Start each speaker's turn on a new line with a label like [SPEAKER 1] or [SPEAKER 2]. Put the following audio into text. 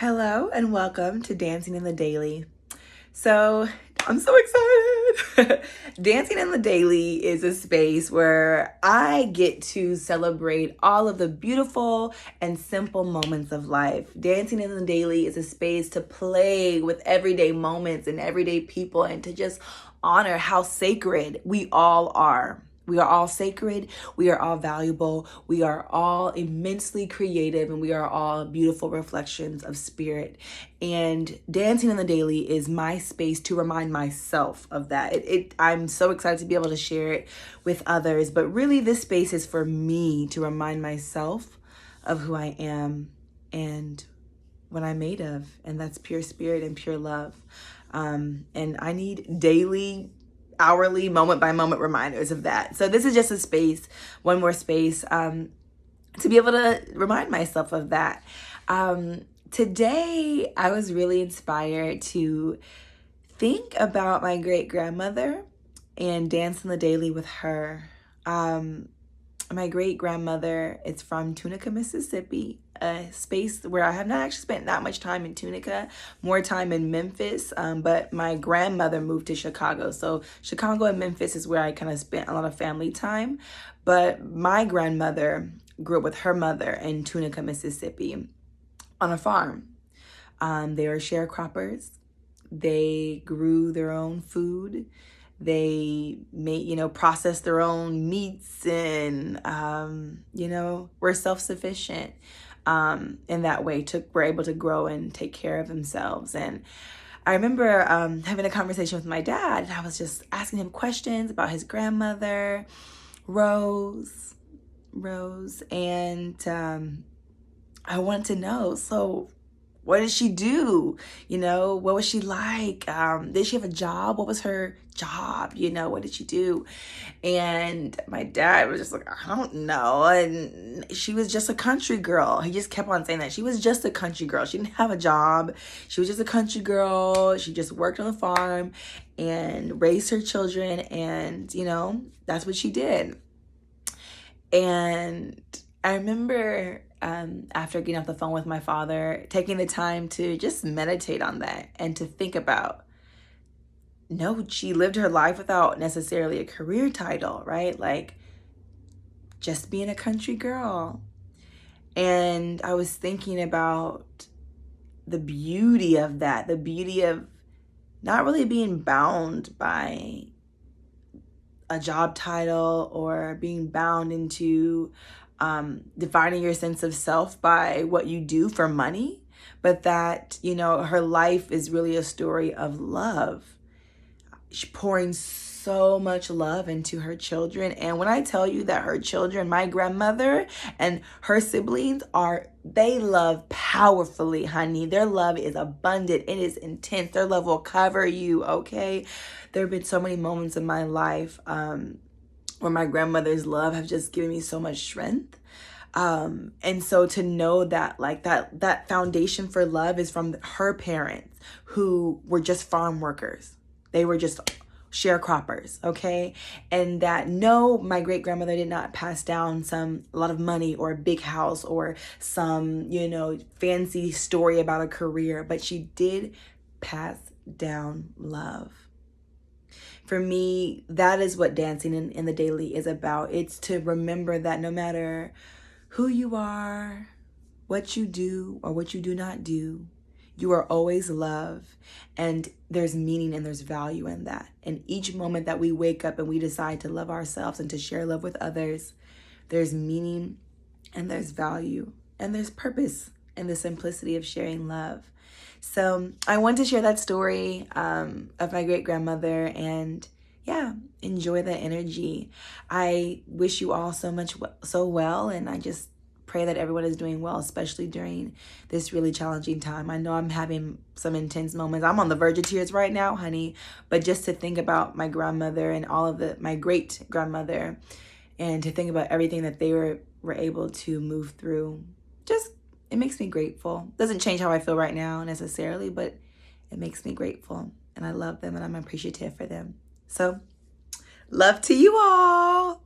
[SPEAKER 1] Hello and welcome to Dancing in the Daily. So, I'm so excited. Dancing in the Daily is a space where I get to celebrate all of the beautiful and simple moments of life. Dancing in the Daily is a space to play with everyday moments and everyday people and to just honor how sacred we all are. We are all sacred, we are all valuable, we are all immensely creative, and we are all beautiful reflections of spirit. And Dancing in the Daily is my space to remind myself of that. I'm so excited to be able to share it with others, but really this space is for me to remind myself of who I am and what I'm made of, and that's pure spirit and pure love. And I need daily, hourly, moment by moment reminders of that. So this is just a space, one more space, to be able to remind myself of that. Today, I was really inspired to think about my great grandmother and dance in the daily with her. My great grandmother is from Tunica, Mississippi, a space where I have not actually spent that much time in Tunica, more time in Memphis, but my grandmother moved to Chicago. So Chicago and Memphis is where I kind of spent a lot of family time. But my grandmother grew up with her mother in Tunica, Mississippi on a farm. They were sharecroppers. They grew their own food. They made, processed their own meats and, were self-sufficient in that way, were able to grow and take care of themselves. And I remember having a conversation with my dad, and I was just asking him questions about his grandmother, Rose, and I wanted to know, so what did she do? What was she like? Did she have a job? What was her job? What did she do? And my dad was just like, I don't know. And she was just a country girl. He just kept on saying that. She was just a country girl. She didn't have a job. She was just a country girl. She just worked on the farm and raised her children. And, that's what she did. And I remember after getting off the phone with my father, taking the time to just meditate on that and to think about, no, she lived her life without necessarily a career title, right? Like just being a country girl. And I was thinking about the beauty of that, the beauty of not really being bound by a job title or being bound into defining your sense of self by what you do for money, but that, her life is really a story of love. She's pouring so much love into her children. And when I tell you that her children, my grandmother and her siblings they love powerfully, honey. Their love is abundant. It is intense. Their love will cover you, okay? There have been so many moments in my life where my grandmother's love have just given me so much strength. And so to know that that foundation for love is from her parents who were just farm workers. They were just sharecroppers, okay? And that no, my great grandmother did not pass down a lot of money or a big house or some, fancy story about a career, but she did pass down love. For me, that is what dancing in the daily is about. It's to remember that no matter who you are, what you do, or what you do not do, you are always loved, and there's meaning and there's value in that. And each moment that we wake up and we decide to love ourselves and to share love with others, there's meaning and there's value and there's purpose in the simplicity of sharing love. So I want to share that story of my great grandmother and enjoy the energy. I wish you all so well, and I just pray that everyone is doing well, especially during this really challenging time. I know I'm having some intense moments. I'm on the verge of tears right now, honey, but just to think about my grandmother and all of my great grandmother, and to think about everything that they were able to move through, it makes me grateful. Doesn't change how I feel right now necessarily, but it makes me grateful, and I love them and I'm appreciative for them. So love to you all.